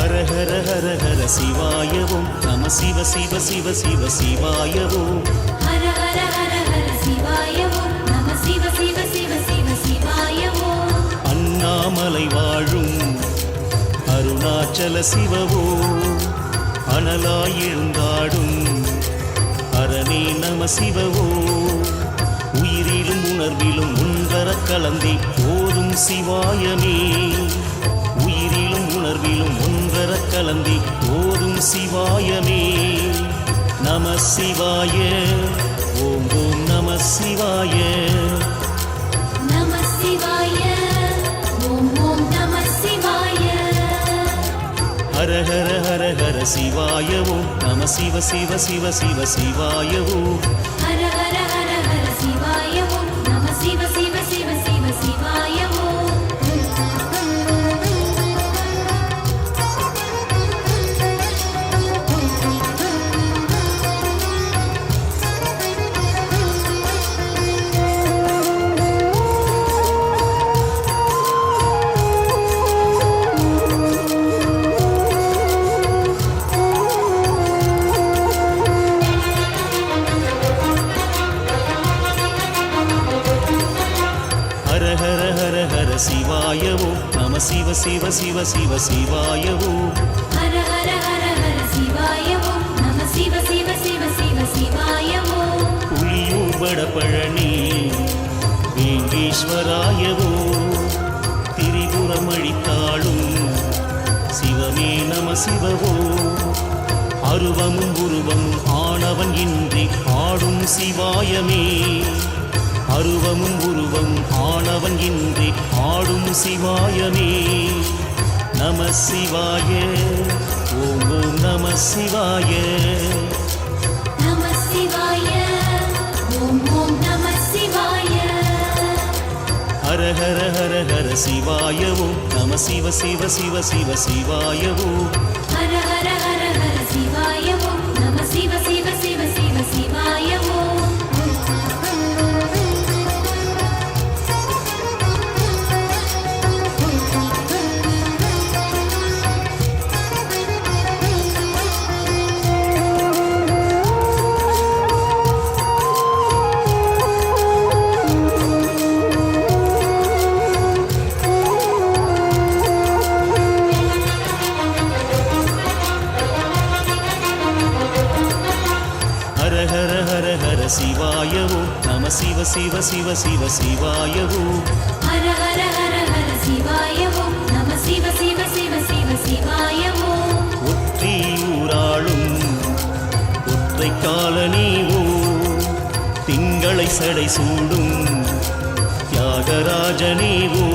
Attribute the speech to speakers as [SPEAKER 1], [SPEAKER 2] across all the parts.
[SPEAKER 1] ஹர ஹர ஹர சிவாய ஓம் நம சிவ சிவ சிவ சிவ சிவாய ஓம்
[SPEAKER 2] ஹர ஹர ஹர ஹர சிவாய ஓம் நம சிவ சிவ சிவ சிவ சிவாய ஓம்
[SPEAKER 1] அண்ணாமலை வாழும் அருணாச்சல சிவவோ அனலாய் எழுந்தாடும் அரணே நம சிவவோ உயிரிலும் உணர்விலும் ஒன்றர கலந்தே போதும் சிவாயமே உயிரிலும் உணர்விலும் ஒன்றர கலந்தே போதும் சிவாயமே நம சிவாய ஓம் ஓம் நம சிவாய
[SPEAKER 2] நம சிவாய ஓம் ஓம் நம சிவாய
[SPEAKER 1] ஹர ஹர ஹர ஹர சிவாய ஓம் நம சிவ சிவ சிவ சிவ சிவாய ஓம்
[SPEAKER 2] ஹர ஹர ஹர ஹர சிவாய ஓம் நம சிவ சிவ சிவ சிவ சிவாய ஓம்
[SPEAKER 1] ஹர ஹர ஹர ஹர சிவாய ஓம் நம சிவ சிவ சிவ சிவ சிவாய ஓம்
[SPEAKER 2] ஹர ஹர ஹர ஹர சிவாய ஓம் நம சிவ சிவ சிவ சிவ சிவாய ஓம்
[SPEAKER 1] புலியூர் வடபழனி வேங்கீஸ்வராயவோ திரிபுரம் அழித்தாளும் சிவமே நம சிவவோ அருவமும் உருவமும் ஆனவன் இன்றி ஆடும் சிவாயமே அருவமும் உருவமும் ஆனவன் இன்றி ஆடும் சிவாயமே நம சிவாய ஓம் ஓம் நம சிவாய
[SPEAKER 2] நம சிவாய ஓம் ஓம் நம சிவாய
[SPEAKER 1] ஹர ஹர ஹர ஹர சிவாய ஓம் நம சிவ சிவ சிவ சிவ சிவாய ஓம்
[SPEAKER 2] ஹர ஹர ஹர ஹர சிவாய ஓம் நம சிவ சிவ சிவ சிவ சிவாய ஓம்
[SPEAKER 1] ஹர ஹர ஹர ஹர சிவாய ஓம் நம சிவ சிவ சிவ சிவ சிவாய ஓம்
[SPEAKER 2] ஹர ஹர ஹர ஹர சிவாய ஓம் நம சிவ சிவ சிவ சிவ சிவாய ஓம்
[SPEAKER 1] ஒற்றியூராளும் ஒற்றை காலனீவோ திங்களை சடை சூடும் தியாகராஜனீவோ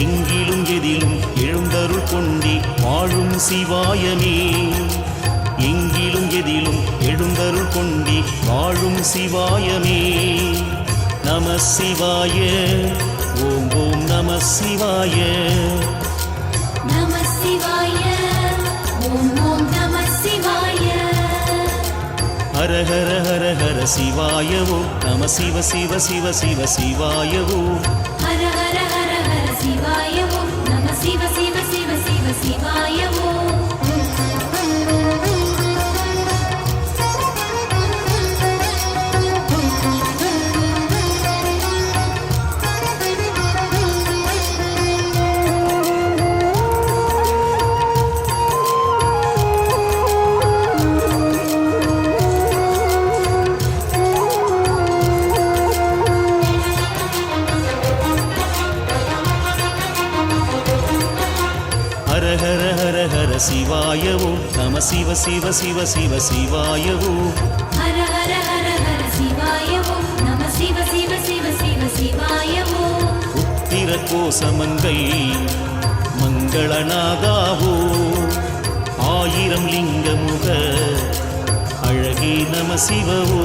[SPEAKER 1] எங்கிலும் எதிலும் எழுந்தருள் கொண்டி வாழும் சிவாயமே எங்கிலும் எதிலும் எழுந்தருள் கொண்டி வாழும் சிவாயமே நம சிவாய ஓம் ஓம் நம சிவாய
[SPEAKER 2] நம சிவாய ஓம் ஓம் நம சிவாய
[SPEAKER 1] ஹர ஹர ஹர ஹர சிவாய ஓம் நம சிவ சிவ சிவ சிவ சிவாய ஓம்
[SPEAKER 2] ஹர ஹர ஹர ஹர சிவாய ஓம் நம சிவ சிவ சிவ சிவ சிவாய ஓம்
[SPEAKER 1] ஹர ஹர ஹர ஹர சிவாய ஓம் நம சிவ சிவ சிவ சிவ சிவாய ஓம்
[SPEAKER 2] ஹர ஹர ஹர ஹர சிவாய ஓம் நம சிவ சிவ சிவ சிவ சிவாய ஓம்
[SPEAKER 1] உத்திர கோசமங்கை மங்களநாதாவோ ஆயிரம் லிங்கமுக அழகே நம சிவவோ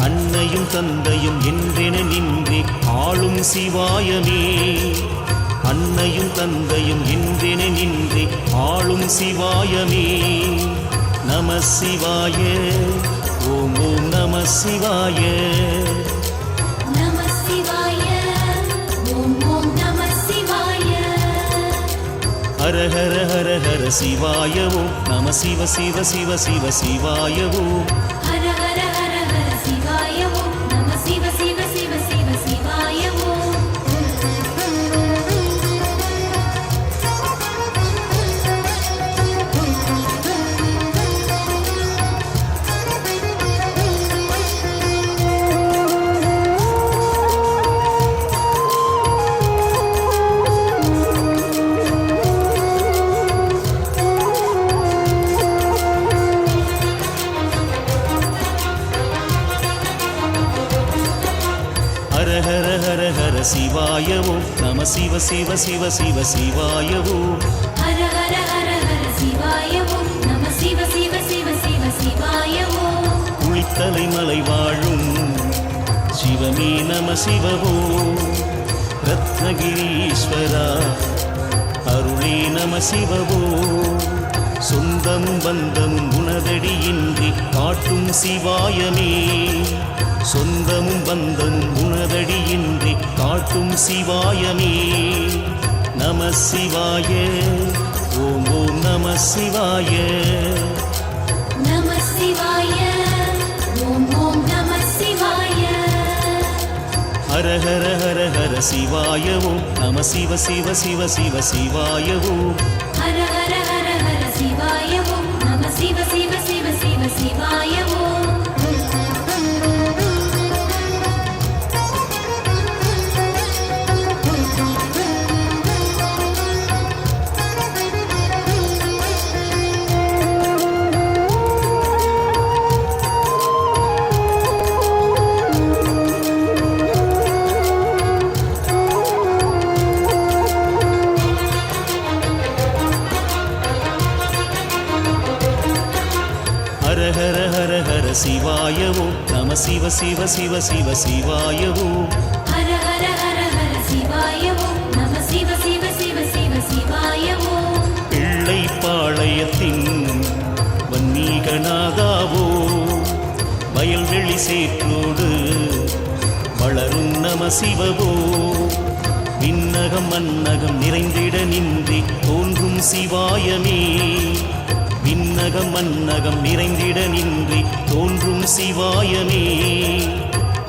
[SPEAKER 1] அன்னையும் தந்தையும் என்றென நின்றே ஆளும் சிவாயமே அன்னையும் தந்தையும் என்றென நின்றே ஆளும் சிவாயமே நம சிவாய ஓம் ஓம் நம சிவாய
[SPEAKER 2] நம சிவாய ஓம் ஓம் நம சிவாய
[SPEAKER 1] ஹர ஹர ஹர ஹர சிவாய ஓம் நம சிவ சிவ சிவ சிவ சிவாய ஓம்
[SPEAKER 2] ஹர ஹர ஹர ஹர சிவாய ஓம் நம சிவ சிவ சிவ சிவ சிவாய ஓம்
[SPEAKER 1] ஹர ஹர ஹர ஹர சிவாய ஓம் நம சிவ சிவ சிவ சிவ சிவாய ஓம்
[SPEAKER 2] ஹர ஹர ஹர ஹர சிவாய ஓம் நம சிவ சிவ சிவ சிவ சிவாய ஓம்
[SPEAKER 1] குளித்தலை மலை வாழும் சிவமே நம சிவவோ ரத்னகிரீஸ்வரா அருளே நம சிவவோ சொந்தமும் பந்தமும் உனதடியின்றி காட்டும் சிவாயமே சொந்தமும் பந்தமும் உனதடியின்றி காட்டும் சிவாயமே நம சிவாய ஓம் ஓம் நம சிவாய
[SPEAKER 2] நம சிவாய ஓம் ஓம் நம சிவாய
[SPEAKER 1] ஹர ஹர ஹர ஹர சிவாய ஓம் நம சிவ சிவ சிவ சிவ சிவாய ஓம்
[SPEAKER 2] ஹர ஹர ஹர ஹர சிவாய ஓம் நம சிவ சிவ சிவ சிவ சிவாய ஓம்
[SPEAKER 1] ஹர ஹர ஹர ஹர சிவாய ஓம் நம சிவ சிவ சிவ சிவ சிவாய ஓம்
[SPEAKER 2] ஹர ஹர ஹர ஹர சிவாய ஓம் நம சிவ சிவ சிவ சிவ சிவாய ஓம்
[SPEAKER 1] பிள்ளை பாளையத்தின் வன்னீகநாதாவோ வயல்வெளி சேற்றோடு வளரும் நம சிவவோ விண்ணகம் மன்னகம் நிறைந்திட நின்றி தோன்றும் சிவாயமே விண்ணகம் மன்னகம் நிறைந்திட நின்றி தோன்றும் சிவாயமே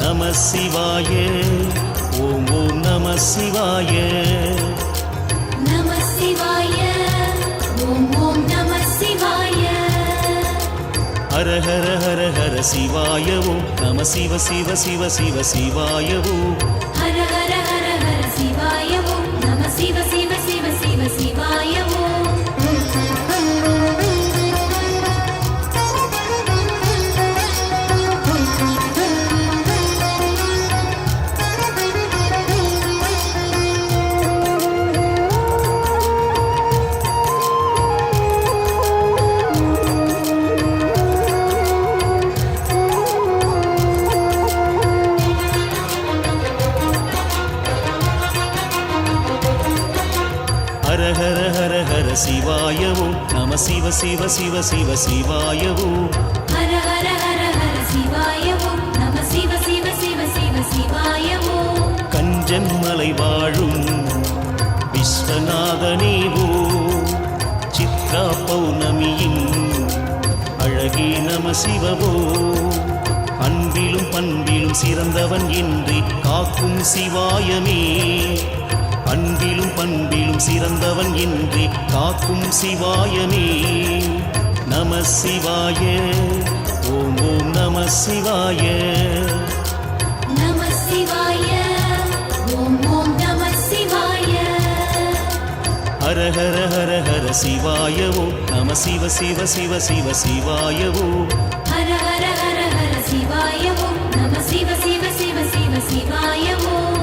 [SPEAKER 1] நம சிவாய ஓம் ஓம் நம சிவாய
[SPEAKER 2] நம சிவாய ஓம் ஓம் நம சிவாய
[SPEAKER 1] ஹர ஹர ஹர ஹர சிவாய ஓம் நம சிவ சிவ சிவ சிவ சிவாய ஓம்
[SPEAKER 2] ஹர ஹர ஹர ஹர சிவாய ஓம் நம சிவ சிவ சிவ சிவ சிவாய ஓம்
[SPEAKER 1] ஹர ஹர ஹர ஹர சிவாய ஓம் நம சிவ சிவ சிவ சிவ சிவாய ஓம்
[SPEAKER 2] ஹர ஹர ஹர ஹர சிவாய ஓம் நம சிவ சிவ சிவ சிவ சிவாய ஓம்
[SPEAKER 1] கஞ்சன் மலை வாழும் விஸ்வநாதனேவோ சித்ரா பௌர்ணமியின் அழகே நம சிவவோ அன்பிலும் பண்பிலும் சிறந்தவன் என்று காக்கும் சிவாயமே அன்பிலும் பண்பிலும் சிறந்தவன் என்று காக்கும் சிவாயமே நம சிவாய ஓம் ஓம் நம சிவாய
[SPEAKER 2] நம சிவாய ஓம் ஓம் நம சிவாய
[SPEAKER 1] ஹர ஹர ஹர ஹர சிவாய ஓம் நம சிவ சிவ சிவ சிவ சிவாய ஓம்
[SPEAKER 2] ஹர ஹர ஹர ஹர சிவாய ஓம் நம சிவ சிவ சிவ சிவ சிவாய ஓம்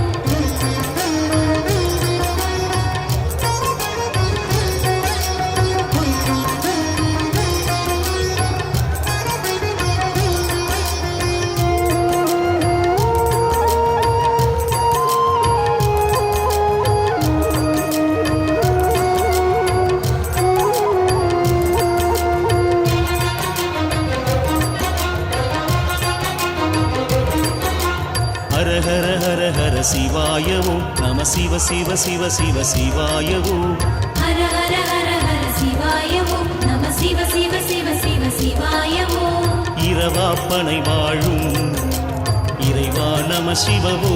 [SPEAKER 1] ஹர ஹர ஹர ஹர சிவாய ஓம் நம சிவ சிவ சிவ சிவ சிவாய ஓம்
[SPEAKER 2] ஹர ஹர ஹர ஹர ஹர சிவாய ஓம் நம சிவ சிவ சிவ சிவ சிவாய ஓம்
[SPEAKER 1] இரவாப்பனை வாழும் இறைவா நம சிவவோ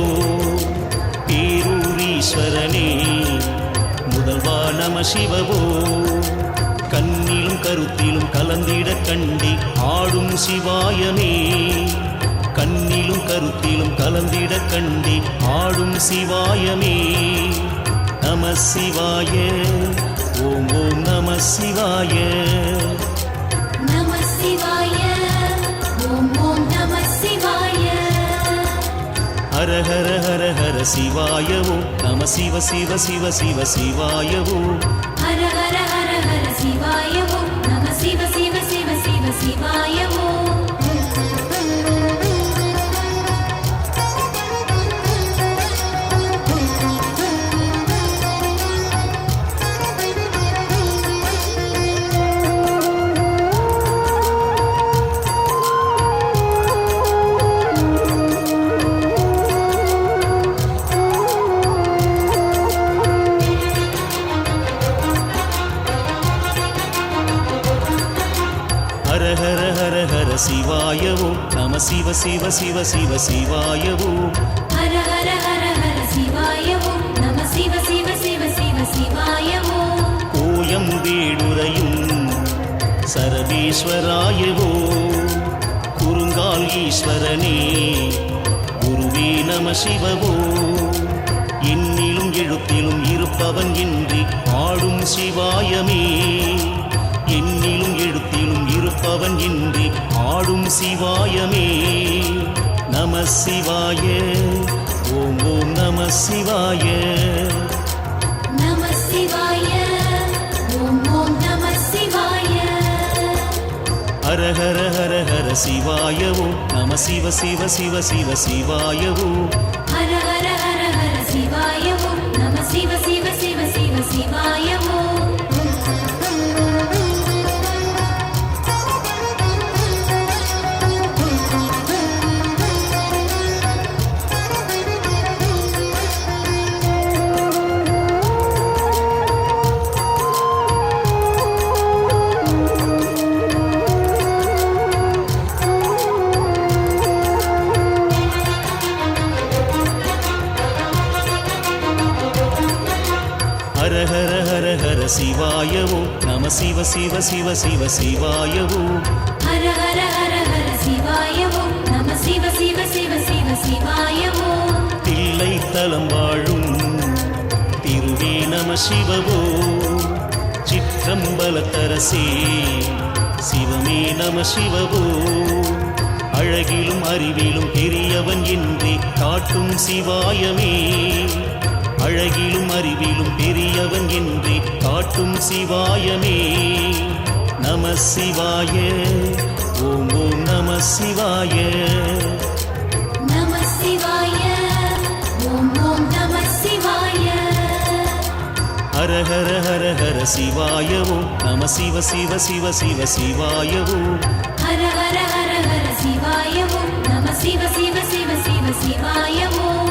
[SPEAKER 1] பேரூரீஸ்வரனே முதல்வா நம சிவவோ கண்ணிலும் கருத்திலும் கலந்திட கண்டி ஆடும் சிவாயமே கண்ணிலும் கருத்திலும் கலந்திட கண்டி ஆடும் சிவாயமே நம சிவாய ஓம் ஓம் நம சிவாய
[SPEAKER 2] நம சிவாய ஓம் ஓம் நம சிவாய
[SPEAKER 1] ஹர ஹர ஹர ஹர சிவாய ஓம் நம சிவ சிவ சிவ சிவ சிவாய ஓம்
[SPEAKER 2] ஹர ஹர ஹர ஹர சிவாய ஓம் நம சிவ சிவ சிவ சிவ சிவாய ஓம்
[SPEAKER 1] ஹர ஹர ஹர ஹர சிவாய ஓம் நம சிவ சிவ சிவ சிவ சிவாய ஓம்
[SPEAKER 2] ஹர ஹர ஹர ஹர சிவாய ஓம் நம சிவ சிவ சிவ சிவ சிவாய ஓம்
[SPEAKER 1] கோயம் வேடுரையும் சரபேஸ்வராயவோ குறுங்கால் ஈஸ்வரனே குருவே நம சிவவோ எண்ணிலும் எழுத்திலும் இருப்பவன் இன்றி ஆடும் சிவாயமே எண்ணிலும் எழுத்திலும் இருப்பவன் இன்றி ஆடும் சிவாயமே நம சிவாய ஓம் ஓம் நம சிவாய
[SPEAKER 2] நம சிவாய ஓம் ஓம் நம சிவாய
[SPEAKER 1] ஹர ஹர ஹர ஹர சிவாய ஓம் நம சிவ சிவ சிவ சிவ சிவாய ஓம்
[SPEAKER 2] ஹர ஹர ஹர ஹர சிவாய ஓம் நம சிவ சிவ சிவ சிவ சிவாய ஓம்
[SPEAKER 1] ஹர ஹர ஹர ஹர சிவாய ஓம் நம சிவ சிவ சிவ சிவ சிவாய ஓம்
[SPEAKER 2] ஹர ஹர ஹர ஹர சிவாய ஓம் நம சிவ சிவ சிவ சிவ சிவாய ஓம்
[SPEAKER 1] தில்லை தலம் வாழும் திருவே நம சிவவோ சிற்றம்பலத்தரசே சிவமே நம சிவவோ அழகிலும் அறிவிலும் பெரியவன் என்றே காட்டும் சிவாயமே அழகிலும் அறிவிலும் பெரியவன் என்றே காட்டும் சிவாயமே நம சிவாய ஓம் ஓம் நம சிவாய
[SPEAKER 2] நம சிவாய ஓம் ஓம் நம சிவாய
[SPEAKER 1] ஹர ஹர ஹர ஹர சிவாய ஓம் நம சிவ சிவ சிவ சிவ சிவாய ஓம்
[SPEAKER 2] ஹர ஹர ஹர ஹர சிவாய ஓம் நம சிவ சிவ சிவ சிவ சிவாய ஓம்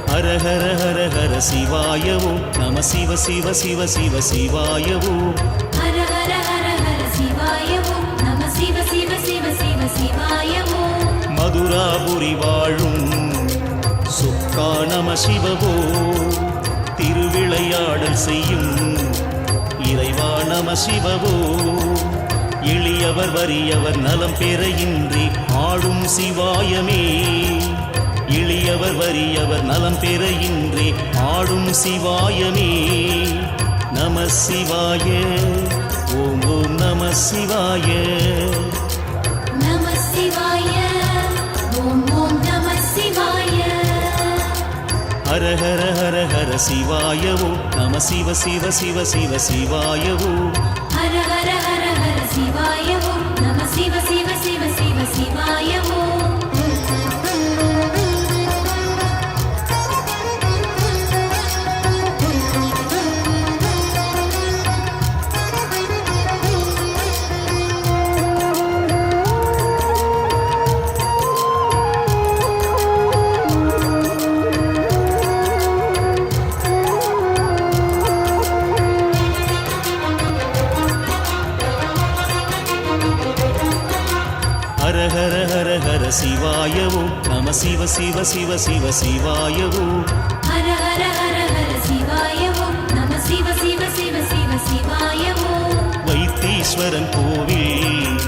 [SPEAKER 1] ஹர ஹர ஹர ஹர சிவாய ஓம் நம சிவ சிவ சிவ சிவ சிவாய ஓம்
[SPEAKER 2] ஹர ஹர ஹர ஹர சிவாய ஓம் நம சிவ சிவ சிவ சிவ சிவாய ஓம்
[SPEAKER 1] மதுராபுரி வாழும் சுக்கா நம சிவவோ திருவிளையாடல் செய்யும் இறைவா நம சிவவோ எளியவர் வறியவர் நலம் பெற இன்றி ஆடும் சிவாயமே எளியவர் வறியவர் நலம் பெற இன்றி ஆடும் சிவாயமே நம சிவாய ஓம் ஓம் நம சிவாய
[SPEAKER 2] நம சிவாய ஓம் ஓம் நம சிவாய
[SPEAKER 1] ஹர ஹர ஹர ஹர சிவாய ஓம் நம சிவ சிவ சிவ சிவ சிவாய ஓம்
[SPEAKER 2] ஹர ஹர ஹர
[SPEAKER 1] ஹர ஹர ஹர ஹர சிவாய ஓம் நம சிவ சிவ சிவ சிவ சிவாய ஓம்
[SPEAKER 2] ஹர ஹர ஹர ஹர சிவாய ஓம் நம சிவ சிவ சிவ சிவ சிவாய ஓம்
[SPEAKER 1] வைத்தீஸ்வரன் கோவில்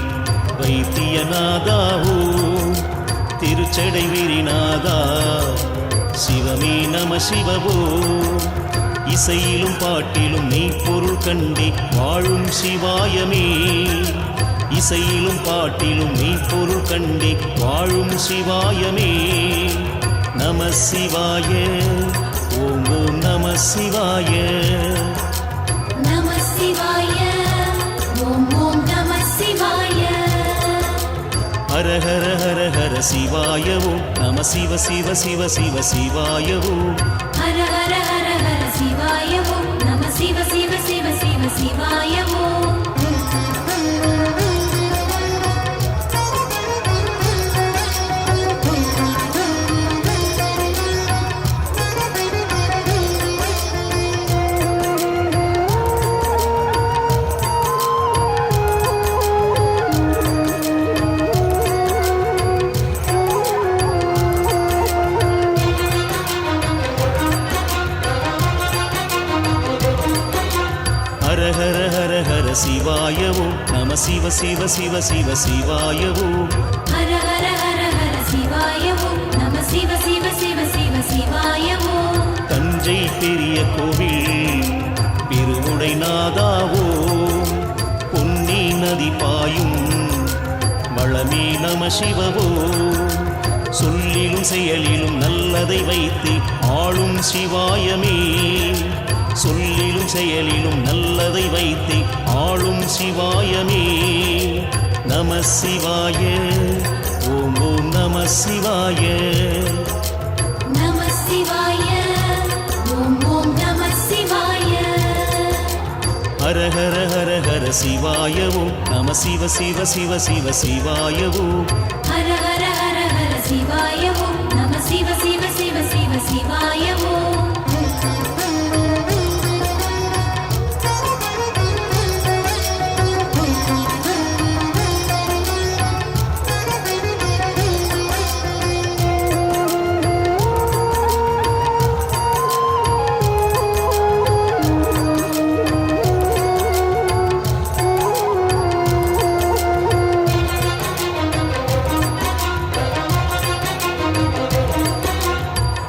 [SPEAKER 1] வைத்தியநாதா ஓம் திருச்சடை விரிநாதா சிவமே நம சிவவோ இசையிலும் பாட்டிலும் மெய்ப்பொருள் கண்டே வாழும் சிவாயமே இசையிலும் பாட்டிலும் மெய்ப்பொருள் கண்டே வாழும் சிவாயமே நம சிவாய ஓம் ஓம் நம சிவாய
[SPEAKER 2] நம சிவாய ஓம் ஓம் நம சிவாய
[SPEAKER 1] ஹர ஹர ஹர ஹர சிவாய ஓம் நம சிவ சிவ சிவ சிவ சிவாய ஓம்
[SPEAKER 2] ஹர ஹர ஹர ஹர சிவாய ஓம் நம சிவ சிவ சிவ சிவ சிவாய ஓம்
[SPEAKER 1] ஹர ஹர ஹர ஹர சிவாய ஓம் நம சிவ சிவ சிவ சிவ சிவாய ஓம்
[SPEAKER 2] ஹர ஹர ஹர ஹர சிவாய ஓம் நம சிவ சிவ சிவ சிவ சிவாய ஓம்
[SPEAKER 1] தஞ்சை பெரிய கோவில் பெருவுடை நாதாவோ பொன்னி நதி பாயும் வளமே நம சிவவோ சொல்லிலும் செயலிலும் நல்லதை வைத்து ஆளும் சிவாயமே சொல்லிலும் செயலிலும் நல்லதை வைத்து ஆளும் சிவாயமே நம சிவாய ஓம் ஓம் நம சிவாய
[SPEAKER 2] நம சிவாய ஓம் ஓம் நம சிவாய
[SPEAKER 1] ஹர ஹர ஹர ஹர சிவாய ஓம் நம சிவ சிவ சிவ சிவ சிவாய ஓம்
[SPEAKER 2] ஹர ஹர ஹர ஹர சிவாய ஓம் நம சிவ சிவ சிவ சிவ சிவாய ஓம்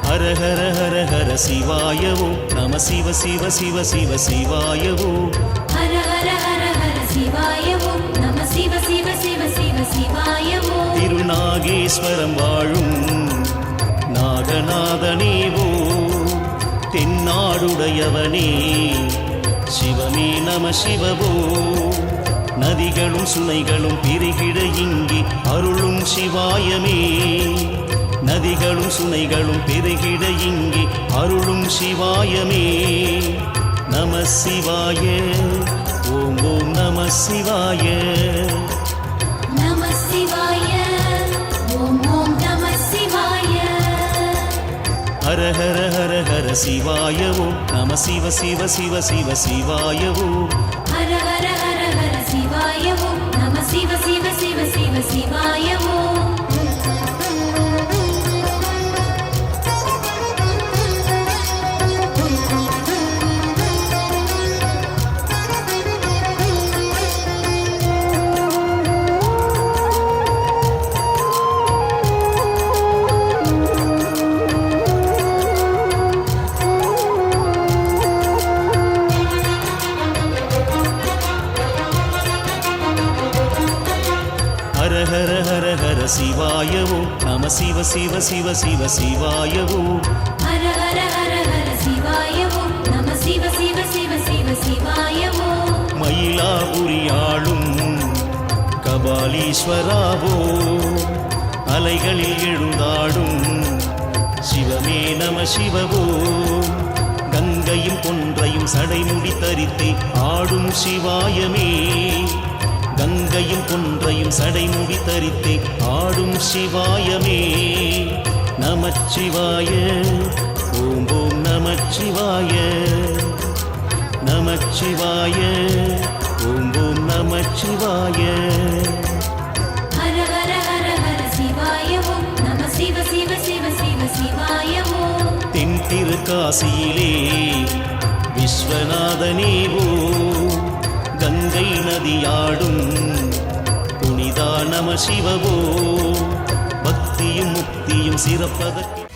[SPEAKER 1] ஹர ஹர ஹர ஹர சிவாய ஓம் நம சிவ சிவ சிவ சிவ சிவாய ஓம்
[SPEAKER 2] ஹர ஹர ஹர ஹர சிவாய ஓம் நம சிவ சிவ சிவ சிவ சிவாய ஓம்
[SPEAKER 1] திருநாகேஸ்வரம் வாழும் நாகநாதனேவோ தென்னாடுடையவனே சிவமே நம சிவவோ நதிகளும் சுனைகளும் பெருகிட இங்கே அருளும் சிவாயமே நதிகளும் சுனைகளும் பெருகிட இங்கே அருளும் சிவாயமே நம சிவாய ஓம் ஓம் நம சிவாய
[SPEAKER 2] நம சிவாய ஓம் ஓம் நம சிவாய
[SPEAKER 1] ஹர ஹர ஹர ஹர சிவாய ஓம் நம சிவ சிவ சிவ சிவ சிவாய ஓம்
[SPEAKER 2] ஹர ஹர ஹர ஹர சிவாய ஓம் நம சிவ சிவ சிவ சிவ சிவாய ஓம்
[SPEAKER 1] ஹர ஹர ஹர ஹர சிவாய ஓம் நம சிவ சிவ சிவ சிவ சிவாய ஓம்
[SPEAKER 2] ஹர ஹர ஹர ஹர சிவாய ஓம் நம சிவ சிவ சிவ சிவ சிவாய ஓம்
[SPEAKER 1] மயிலாபுரியாளும் கபாலீஸ்வராவோ அலைகளில் எழுந்தாடும் சிவமே நம சிவவோ கங்கையும் கொன்றையும் சடைமுடி தரித்தே ஆடும் சிவாயமே கங்கையும் கொன்றையும் சடைமுடி தரித்தே ஆடும் சிவாயமே நமச்சிவாய ஓம் ஓம் நமச்சிவாய நமச்சிவாய ஓம் ஓம் நமச்சிவாய
[SPEAKER 2] ஹர ஹர
[SPEAKER 1] காசியிலே விஸ்வநாதனேவோ கங்கை நதியாடும் புனிதா நம சிவவோ பக்தியும் முக்தியும் சிறப்பதற்கு